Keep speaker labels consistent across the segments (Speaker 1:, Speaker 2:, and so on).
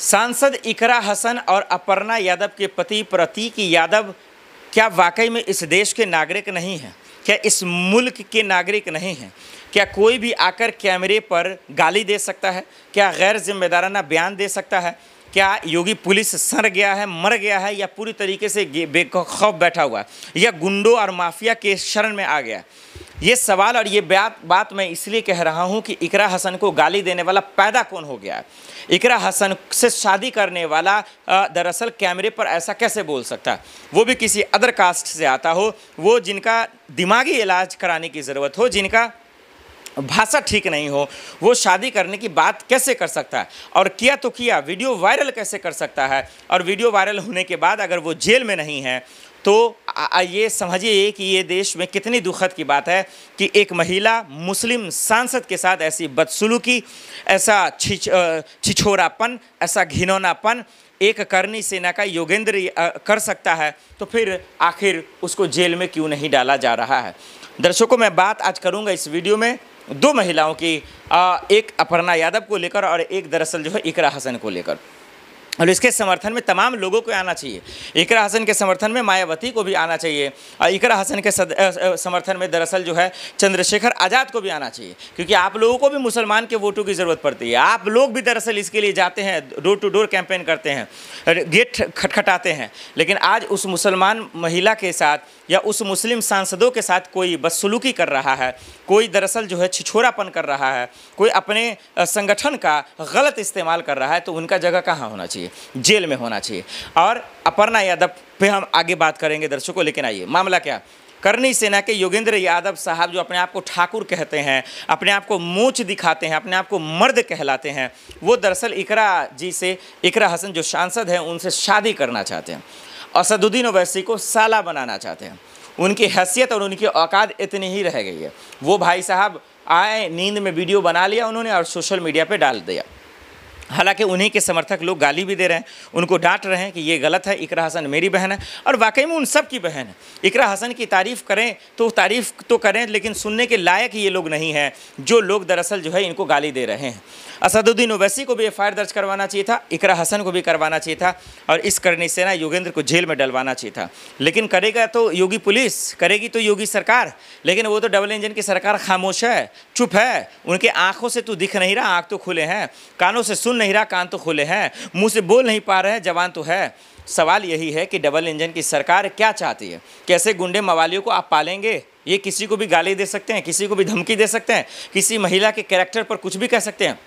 Speaker 1: सांसद इकरा हसन और अपर्णा यादव के पति प्रतीक यादव क्या वाकई में इस देश के नागरिक नहीं हैं? क्या इस मुल्क के नागरिक नहीं हैं? क्या कोई भी आकर कैमरे पर गाली दे सकता है? क्या गैर जिम्मेदाराना बयान दे सकता है? क्या योगी पुलिस सड़ गया है, मर गया है, या पूरी तरीके से बेखौफ बैठा हुआ है, या गुंडों और माफिया के शरण में आ गया? ये सवाल और ये बात मैं इसलिए कह रहा हूं कि इकरा हसन को गाली देने वाला पैदा कौन हो गया है? इकरा हसन से शादी करने वाला दरअसल कैमरे पर ऐसा कैसे बोल सकता है? वो भी किसी अदर कास्ट से आता हो, वो जिनका दिमागी इलाज कराने की ज़रूरत हो, जिनका भाषा ठीक नहीं हो, वो शादी करने की बात कैसे कर सकता है? और किया तो किया, वीडियो वायरल कैसे कर सकता है? और वीडियो वायरल होने के बाद अगर वो जेल में नहीं है तो ये समझिए कि ये देश में कितनी दुखद की बात है कि एक महिला मुस्लिम सांसद के साथ ऐसी बदसलूकी, ऐसा छिछोरापन, ऐसा घिनौनापन एक करनी सेना का योगेंद्र कर सकता है, तो फिर आखिर उसको जेल में क्यों नहीं डाला जा रहा है? दर्शकों, मैं बात आज करूंगा इस वीडियो में दो महिलाओं की, एक अपर्णा यादव को लेकर और एक दरअसल जो है इकरा हसन को लेकर। और इसके समर्थन में तमाम लोगों को आना चाहिए। इकरा हसन के समर्थन में मायावती को भी आना चाहिए, और इकरा हसन के समर्थन में दरअसल जो है चंद्रशेखर आज़ाद को भी आना चाहिए, क्योंकि आप लोगों को भी मुसलमान के वोटों की ज़रूरत पड़ती है। आप लोग भी दरअसल इसके लिए जाते हैं, डोर टू डोर कैंपेन करते हैं, गेट खटखटाते हैं, लेकिन आज उस मुसलमान महिला के साथ या उस मुस्लिम सांसदों के साथ कोई बदसलूकी कर रहा है, कोई दरअसल जो है छिछोरापन कर रहा है, कोई अपने संगठन का गलत इस्तेमाल कर रहा है, तो उनका जगह कहाँ होना चाहिए? जेल में होना चाहिए। और अपर्णा यादव पे हम आगे बात करेंगे दर्शकों, लेकिन आइए, मामला क्या? करनी सेना के योगेंद्र यादव साहब, जो अपने आप को ठाकुर कहते हैं, अपने आप को मूंछ दिखाते हैं, अपने आप को मर्द कहलाते हैं, वो दरअसल इकरा जी से, इकरा हसन जो सांसद हैं, उनसे शादी करना चाहते हैं। असदुद्दीन ओवैसी को साला बनाना चाहते हैं। उनकी हैसियत और उनकी औकात इतनी ही रह गई है। वो भाई साहब आए, नींद में वीडियो बना लिया उन्होंने और सोशल मीडिया पे डाल दिया। हालांकि उन्हीं के समर्थक लोग गाली भी दे रहे हैं, उनको डांट रहे हैं कि ये गलत है, इकरा हसन मेरी बहन है, और वाकई में उन सब की बहन है। इकरा हसन की तारीफ़ करें तो तारीफ़ तो करें, लेकिन सुनने के लायक ये लोग नहीं हैं जो लोग दरअसल जो है इनको गाली दे रहे हैं। असदुद्दीन ओवैसी को भी एफआईआर दर्ज करवाना चाहिए था, इकरा हसन को भी करवाना चाहिए था, और इस करनी सेना योगेंद्र को जेल में डलवाना चाहिए था। लेकिन करेगा तो योगी पुलिस, करेगी तो योगी सरकार, लेकिन वो तो डबल इंजन की सरकार खामोश है, चुप है। उनके आंखों से तो दिख नहीं रहा, आंख तो खुले हैं, कानों से सुन नहीं रहा, कान तो खुले हैं, मुंह से बोल नहीं पा रहे हैं, जवान तो है। सवाल यही है कि डबल इंजन की सरकार क्या चाहती है? कैसे गुंडे मवालियों को आप पालेंगे? ये किसी को भी गाली दे सकते हैं, किसी को भी धमकी दे सकते हैं, किसी महिला के कैरेक्टर पर कुछ भी कह सकते हैं।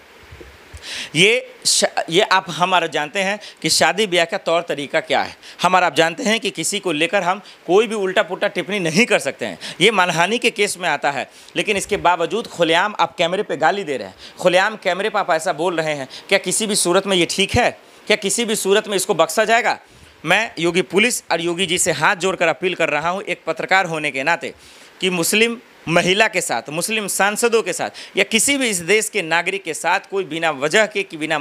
Speaker 1: ये आप हमारा जानते हैं कि शादी ब्याह का तौर तरीका क्या है। हमारा आप जानते हैं कि किसी को लेकर हम कोई भी उल्टा पुल्टा टिप्पणी नहीं कर सकते हैं। ये मानहानि के केस में आता है, लेकिन इसके बावजूद खुलेआम आप कैमरे पे गाली दे रहे हैं, खुलेआम कैमरे पर आप ऐसा बोल रहे हैं। क्या किसी भी सूरत में ये ठीक है? क्या किसी भी सूरत में इसको बख्शा जाएगा? मैं योगी पुलिस और योगी जी से हाथ जोड़कर अपील कर रहा हूँ, एक पत्रकार होने के नाते, कि मुस्लिम महिला के साथ, मुस्लिम सांसदों के साथ, या किसी भी इस देश के नागरिक के साथ कोई बिना वजह के, कि बिना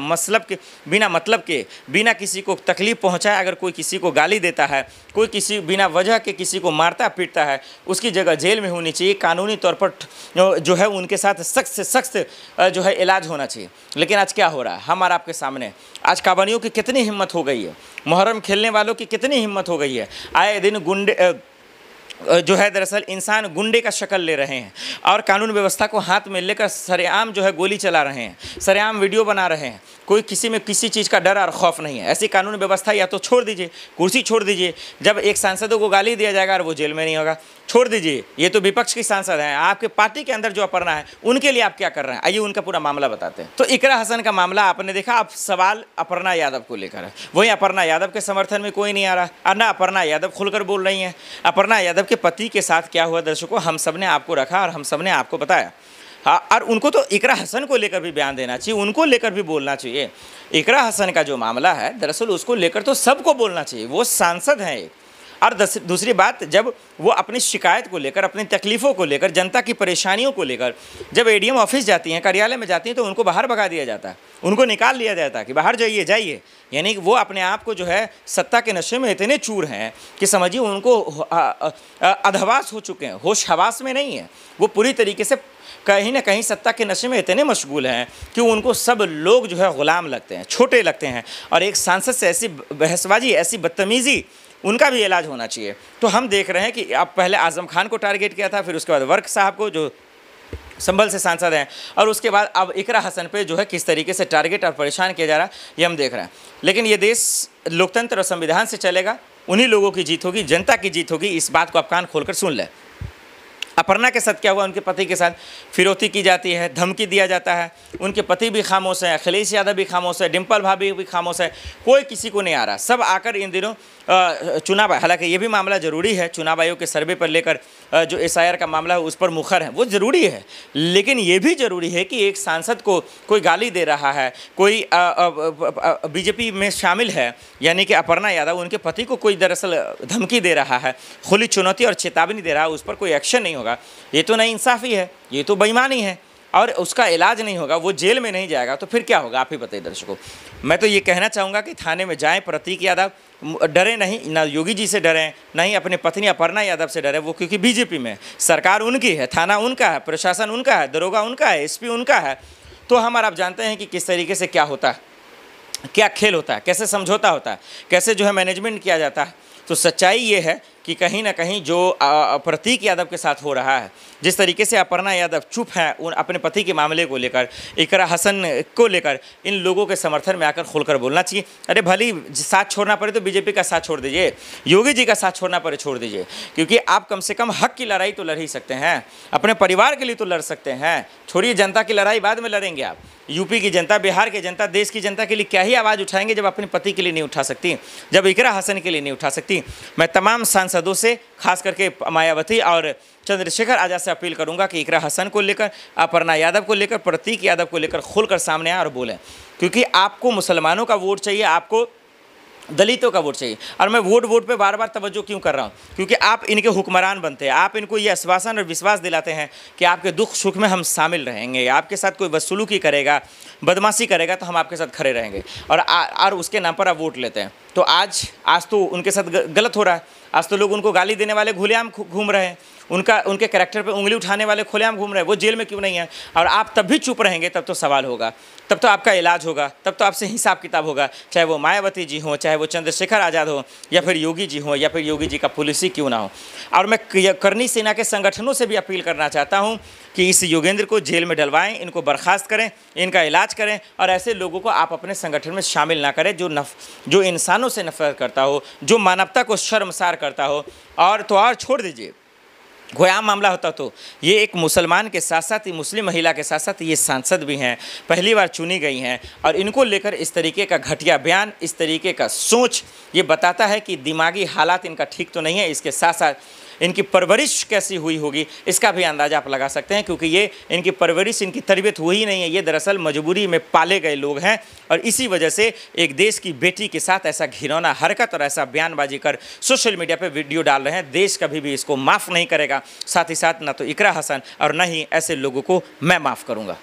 Speaker 1: मतलब के, बिना किसी को तकलीफ पहुंचाए अगर कोई किसी को गाली देता है, कोई किसी बिना वजह के किसी को मारता पीटता है, उसकी जगह जेल में होनी चाहिए। कानूनी तौर पर जो है उनके साथ सख्त से सख्त जो है इलाज होना चाहिए। लेकिन आज क्या हो रहा है हमारा आपके सामने? आज काबनियों की कितनी हिम्मत हो गई है, मुहर्रम खेलने वालों की कितनी हिम्मत हो गई है। आए दिन गुंडे जो है दरअसल इंसान गुंडे का शक्ल ले रहे हैं और कानून व्यवस्था को हाथ में लेकर सरेआम जो है गोली चला रहे हैं, सरेआम वीडियो बना रहे हैं। कोई किसी में किसी चीज़ का डर और खौफ नहीं है। ऐसी कानून व्यवस्था या तो छोड़ दीजिए, कुर्सी छोड़ दीजिए। जब एक सांसदों को गाली दिया जाएगा और वो जेल में नहीं होगा, छोड़ दीजिए। ये तो विपक्ष की सांसद हैं, आपके पार्टी के अंदर जो अपर्णा है उनके लिए आप क्या कर रहे हैं? आइए उनका पूरा मामला बताते हैं। तो इकरा हसन का मामला आपने देखा। आप सवाल अपर्णा यादव को लेकर है, वहीं अपर्णा यादव के समर्थन में कोई नहीं आ रहा, और ना अपर्णा यादव खुलकर बोल रही हैं। अपर्णा यादव के पति के साथ क्या हुआ दर्शकों, हम सब ने आपको रखा और हम सब ने आपको बताया। हाँ, और उनको तो इकरा हसन को लेकर भी बयान देना चाहिए, उनको लेकर भी बोलना चाहिए। इकरा हसन का जो मामला है दरअसल उसको लेकर तो सबको बोलना चाहिए, वो सांसद हैं। और दूसरी बात, जब वो अपनी शिकायत को लेकर, अपनी तकलीफ़ों को लेकर, जनता की परेशानियों को लेकर जब एडीएम ऑफिस जाती हैं, कार्यालय में जाती हैं, तो उनको बाहर भगा दिया जाता है, उनको निकाल लिया जाता है कि बाहर जाइए जाइए। यानी कि वो अपने आप को जो है सत्ता के नशे में इतने चूर हैं कि समझिए उनको अधवास हो चुके हैं, होश हवास में नहीं है। वो पूरी तरीके से कहीं ना कहीं सत्ता के नशे में इतने मशगूल हैं कि उनको सब लोग जो है ग़ुलाम लगते हैं, छोटे लगते हैं। और एक सांसद से ऐसी बहसबाजी, ऐसी बदतमीज़ी, उनका भी इलाज होना चाहिए। तो हम देख रहे हैं कि अब पहले आज़म खान को टारगेट किया था, फिर उसके बाद वर्क साहब को जो संभल से सांसद हैं, और उसके बाद अब इकरा हसन पे जो है किस तरीके से टारगेट और परेशान किया जा रहा है, ये हम देख रहे हैं। लेकिन ये देश लोकतंत्र और संविधान से चलेगा, उन्हीं लोगों की जीत होगी, जनता की जीत होगी। इस बात को आप कान खोलकर सुन लें। अपर्णा के साथ क्या हुआ? उनके पति के साथ फिरौती की जाती है, धमकी दिया जाता है। उनके पति भी खामोश है, अखिलेश यादव भी खामोश है, डिम्पल भाभी भी खामोश है, कोई किसी को नहीं आ रहा। सब आकर इन दिनों चुनाव, हालांकि ये भी मामला ज़रूरी है, चुनाव आयोग के सर्वे पर लेकर जो SIR का मामला है उस पर मुखर है, वो ज़रूरी है। लेकिन ये भी ज़रूरी है कि एक सांसद को कोई गाली दे रहा है, कोई BJP में शामिल है, यानी कि अपर्णा यादव, उनके पति को कोई दरअसल धमकी दे रहा है, खुली चुनौती और चेतावनी दे रहा है, उस पर कोई एक्शन नहीं होगा, ये तो नाइंसाफ़ी है, ये तो बेईमानी है। और उसका इलाज नहीं होगा, वो जेल में नहीं जाएगा, तो फिर क्या होगा? आप ही बताइए दर्शकों। मैं तो ये कहना चाहूँगा कि थाने में जाएं प्रतीक यादव, डरे नहीं, ना योगी जी से डरें, ना ही अपनी पत्नी अपर्णा यादव से डरें। वो क्योंकि BJP में सरकार उनकी है, थाना उनका है, प्रशासन उनका है, दरोगा उनका है, SP उनका है। तो हम और आप जानते हैं कि किस तरीके से क्या होता है, क्या खेल होता है, कैसे समझौता होता है, कैसे जो है मैनेजमेंट किया जाता है। तो सच्चाई ये है कि कहीं ना कहीं जो प्रतीक यादव के साथ हो रहा है, जिस तरीके से अपर्णा यादव चुप है उन अपने पति के मामले को लेकर, इकरा हसन को लेकर, इन लोगों के समर्थन में आकर खुलकर बोलना चाहिए। अरे भली साथ छोड़ना पड़े तो BJP का साथ छोड़ दीजिए, योगी जी का साथ छोड़ना पड़े छोड़ दीजिए, क्योंकि आप कम से कम हक की लड़ाई तो लड़ ही सकते हैं, अपने परिवार के लिए तो लड़ सकते हैं। छोड़िए जनता की लड़ाई बाद में लड़ेंगे आप। यूपी की जनता, बिहार की जनता, देश की जनता के लिए क्या ही आवाज़ उठाएंगे जब अपने पति के लिए नहीं उठा सकती, जब इकरा हसन के लिए नहीं उठा सकती। मैं तमाम सांसदों से, खास करके मायावती और चंद्रशेखर आज़ाद से अपील करूंगा कि इकरा हसन को लेकर, अपर्णा यादव को लेकर, प्रतीक यादव को लेकर खुलकर सामने आए और बोलें, क्योंकि आपको मुसलमानों का वोट चाहिए, आपको दलितों का वोट चाहिए। और मैं वोट पे बार बार तवज्जो क्यों कर रहा हूँ? क्योंकि आप इनके हुक्मरान बनते हैं, आप इनको ये आश्वासन और विश्वास दिलाते हैं कि आपके दुख सुख में हम शामिल रहेंगे, आपके साथ कोई बदसलूकी करेगा, बदमाशी करेगा तो हम आपके साथ खड़े रहेंगे, और उसके नाम पर आप वोट लेते हैं। तो आज तो उनके साथ गलत हो रहा है। आज तो लोग उनको गाली देने वाले खुलेआम घूम रहे हैं, उनके कैरेक्टर पे उंगली उठाने वाले खुलेआम घूम रहे हैं। वो जेल में क्यों नहीं है? और आप तब भी चुप रहेंगे, तब तो सवाल होगा, तब तो आपका इलाज होगा, तब तो आपसे हिसाब किताब होगा, चाहे वो मायावती जी हों, चाहे वो चंद्रशेखर आज़ाद हो, या फिर योगी जी हों, या फिर योगी जी का पुलिस ही क्यों ना हो। और मैं करनी सेना के संगठनों से भी अपील करना चाहता हूँ कि इस योगेंद्र को जेल में डलवाएं, इनको बर्खास्त करें, इनका इलाज करें, और ऐसे लोगों को आप अपने संगठन में शामिल ना करें जो इंसानों से नफरत करता हो, जो मानवता को शर्मसार करता हो। और तो और छोड़ दीजिए, कोई आम मामला होता तो ये एक मुसलमान के साथ साथ, मुस्लिम महिला के साथ साथ ये सांसद भी हैं, पहली बार चुनी गई हैं, और इनको लेकर इस तरीके का घटिया बयान, इस तरीके का सोच, ये बताता है कि दिमागी हालात इनका ठीक तो नहीं है। इसके साथ साथ इनकी परवरिश कैसी हुई होगी इसका भी अंदाज़ा आप लगा सकते हैं, क्योंकि ये इनकी परवरिश, इनकी तरबियत हुई ही नहीं है। ये दरअसल मजबूरी में पाले गए लोग हैं, और इसी वजह से एक देश की बेटी के साथ ऐसा घिनौना हरकत और ऐसा बयानबाजी कर सोशल मीडिया पर वीडियो डाल रहे हैं। देश कभी भी इसको माफ़ नहीं करेगा। साथ ही साथ ना तो इकरा हसन और ना ही ऐसे लोगों को मैं माफ़ करूँगा।